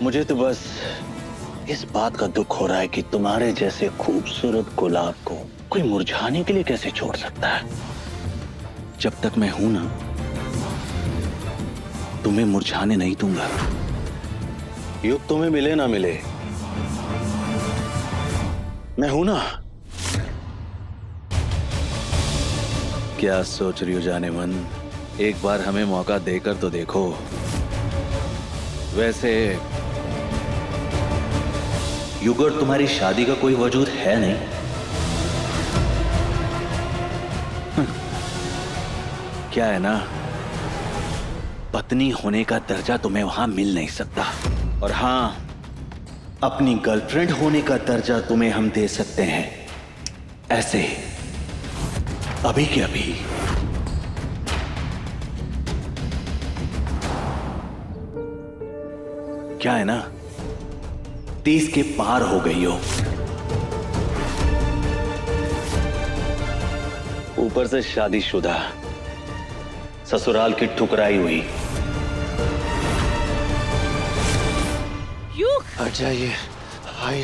मुझे तो बस इस बात का दुख हो रहा है कि तुम्हारे जैसे खूबसूरत गुलाब को कोई मुरझाने के लिए कैसे छोड़ सकता है। जब तक मैं हूं ना, तुम्हें मुरझाने नहीं दूंगा। युग तुम्हें मिले ना मिले, मैं हूं ना। क्या सोच रही हो जाने मन? एक बार हमें मौका देकर तो देखो। वैसे युग और तुम्हारी शादी का कोई वजूद है नहीं। क्या है ना, पत्नी होने का दर्जा तुम्हें वहां मिल नहीं सकता, और हां, अपनी गर्लफ्रेंड होने का दर्जा तुम्हें हम दे सकते हैं, ऐसे अभी के अभी। क्या है ना, 30 के पार हो गई हो, ऊपर से शादीशुदा, ससुराल की ठुकराई हुई। हट जाइए आई,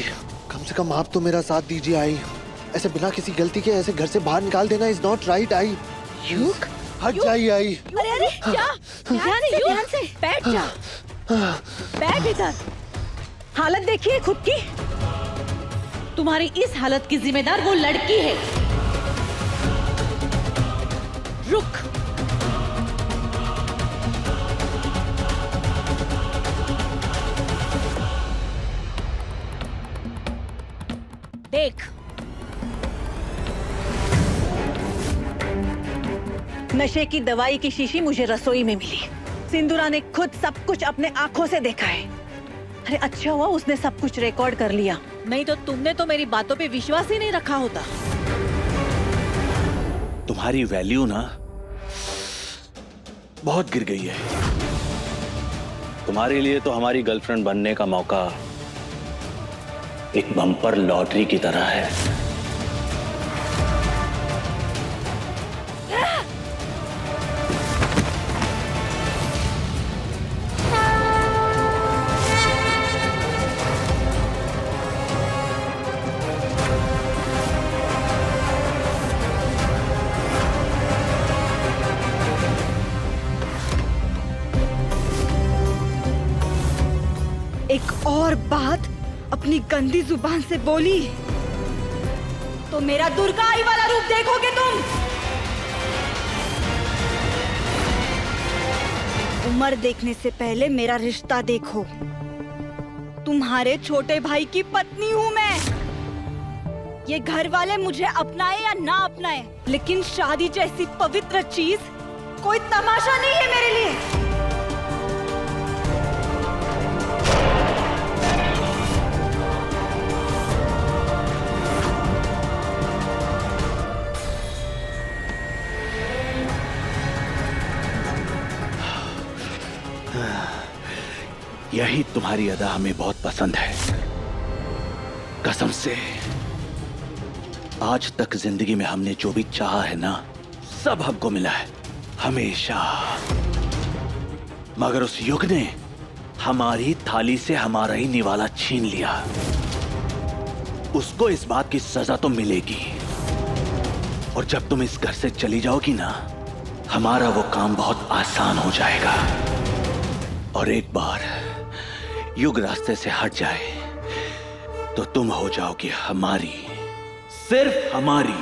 कम से कम आप तो मेरा साथ दीजिए आई। ऐसे बिना किसी गलती के ऐसे घर से बाहर निकाल देना इज नॉट राइट आई। युग, हट जाइए आई। अरे अरे क्या? ध्यान से बैठ जा, बैठ इधर। हालत देखिए खुद की। तुम्हारी इस हालत की जिम्मेदार वो लड़की है। रुक, देख, नशे की दवाई की शीशी मुझे रसोई में मिली। सिंदूरा ने खुद सब कुछ अपने आंखों से देखा है। अरे अच्छा हुआ उसने सब कुछ रिकॉर्ड कर लिया, नहीं तो तुमने तो मेरी बातों पे विश्वास ही नहीं रखा होता। तुम्हारी वैल्यू ना बहुत गिर गई है। तुम्हारे लिए तो हमारी गर्लफ्रेंड बनने का मौका एक बम्पर लॉटरी की तरह है। एक और बात अपनी गंदी जुबान से बोली तो मेरा दुर्गाई वाला रूप देखोगे तुम। उम्र देखने से पहले मेरा रिश्ता देखो। तुम्हारे छोटे भाई की पत्नी हूँ मैं। ये घर वाले मुझे अपनाए या ना अपनाए, लेकिन शादी जैसी पवित्र चीज कोई तमाशा नहीं है मेरे लिए। यही तुम्हारी अदा हमें बहुत पसंद है। कसम से, आज तक जिंदगी में हमने जो भी चाहा है ना, सब हमको मिला है, हमेशा। मगर उस युग ने हमारी थाली से हमारा ही निवाला छीन लिया। उसको इस बात की सजा तो मिलेगी, और जब तुम इस घर से चली जाओगी ना, हमारा वो काम बहुत आसान हो जाएगा। और एक बार युग रास्ते से हट जाए तो तुम हो जाओगी हमारी, सिर्फ हमारी।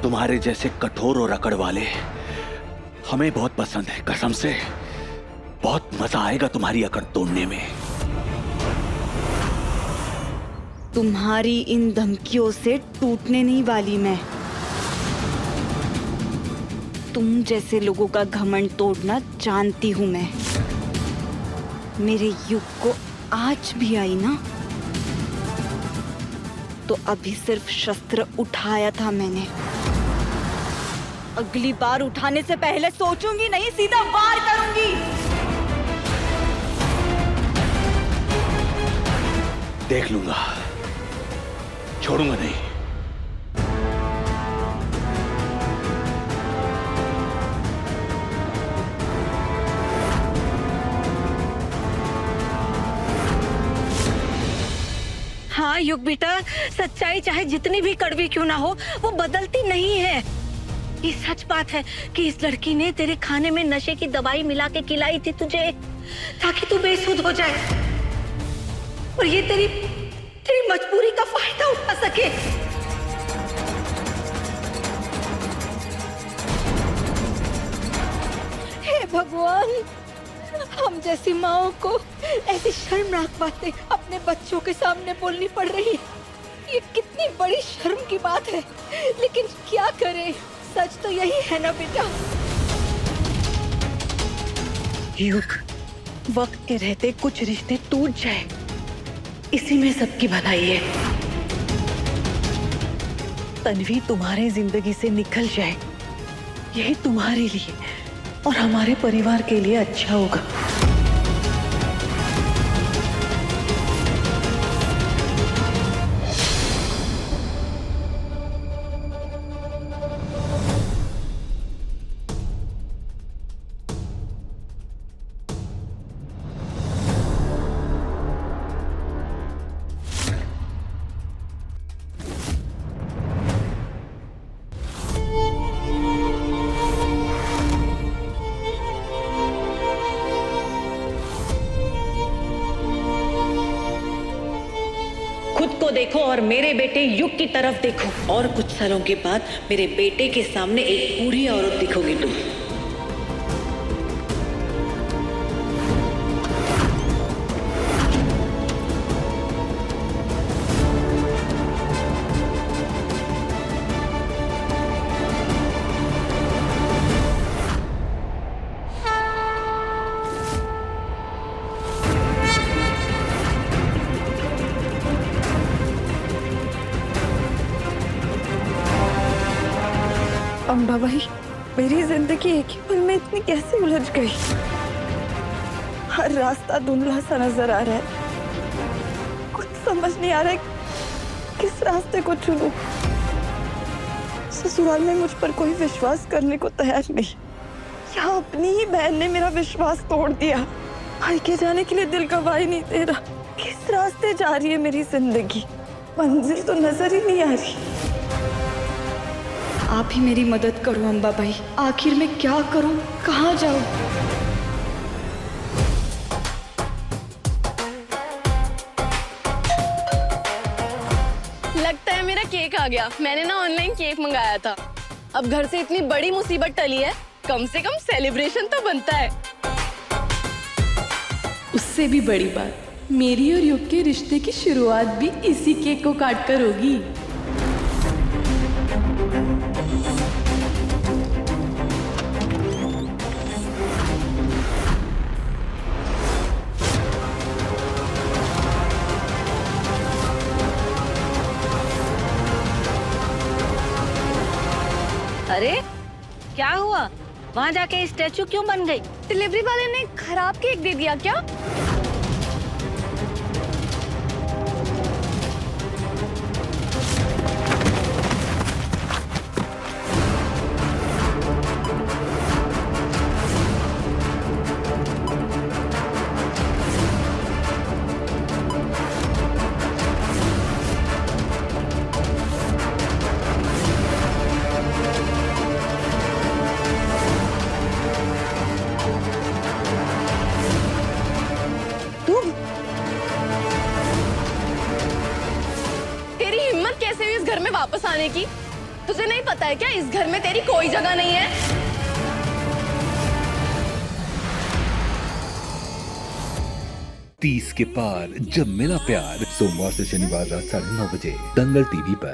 तुम्हारे जैसे कठोर और अकड़ वाले हमें बहुत पसंद है। कसम से, बहुत मजा आएगा तुम्हारी अकड़ तोड़ने में। तुम्हारी इन धमकियों से टूटने नहीं वाली मैं। तुम जैसे लोगों का घमंड तोड़ना जानती हूं मैं। मेरे युग को आज भी आई ना, तो अभी सिर्फ शस्त्र उठाया था मैंने। अगली बार उठाने से पहले सोचूंगी नहीं, सीधा वार करूंगी। देख लूंगा, छोड़ूंगा नहीं। हाँ युग बेटा, सच्चाई चाहे जितनी भी कड़वी क्यों ना हो, वो बदलती नहीं है। ये सच बात है कि इस लड़की ने तेरे खाने में नशे की दवाई मिला के खिलाई थी तुझे, ताकि तू बेसुध हो जाए और ये तेरी मजबूरी का फायदा उठा सके। हे भगवान, हम जैसी माओ को ऐसी शर्मनाक बातें अपने बच्चों के सामने बोलनी पड़ रही है। ये कितनी बड़ी शर्म की बात है, लेकिन क्या करें, सच तो यही है ना बेटा। युग, वक्त के रहते कुछ रिश्ते टूट जाए, इसी में सबकी भलाई है। तन्वी तुम्हारे जिंदगी से निकल जाए, यही तुम्हारे लिए और हमारे परिवार के लिए अच्छा होगा। खुद को देखो और मेरे बेटे युग की तरफ देखो, और कुछ सालों के बाद मेरे बेटे के सामने एक बूढ़ी औरत दिखोगी तुम। अम्बा भाई, मेरी जिंदगी एक ही पल में इतनी कैसे उलझ गई। हर रास्ता धुंधला सा नजर आ रहा है, कुछ समझ नहीं आ रहा है किस रास्ते को चुनूं। ससुराल में मुझ पर कोई विश्वास करने को तैयार नहीं, यहाँ अपनी ही बहन ने मेरा विश्वास तोड़ दिया। मायके जाने के लिए दिल गवाह ही नहीं दे रहा। किस रास्ते जा रही है मेरी जिंदगी, मंजिल तो नजर ही नहीं आ रही। आप ही मेरी मदद करो अम्बा भाई, आखिर मैं क्या करूं, कहाँ जाऊं? लगता है मेरा केक आ गया। मैंने ना ऑनलाइन केक मंगाया था। अब घर से इतनी बड़ी मुसीबत टली है, कम से कम सेलिब्रेशन तो बनता है। उससे भी बड़ी बात, मेरी और युग के रिश्ते की शुरुआत भी इसी केक को काटकर होगी। अरे क्या हुआ, वहाँ जाके स्टैचू क्यों बन गई? डिलीवरी वाले ने खराब केक दे दिया क्या? घर में वापस आने की? तुझे नहीं पता है क्या इस घर में तेरी कोई जगह नहीं है? तीस के पार जब मिला प्यार, सोमवार से शनिवार रात 9:30 बजे दंगल टीवी पर।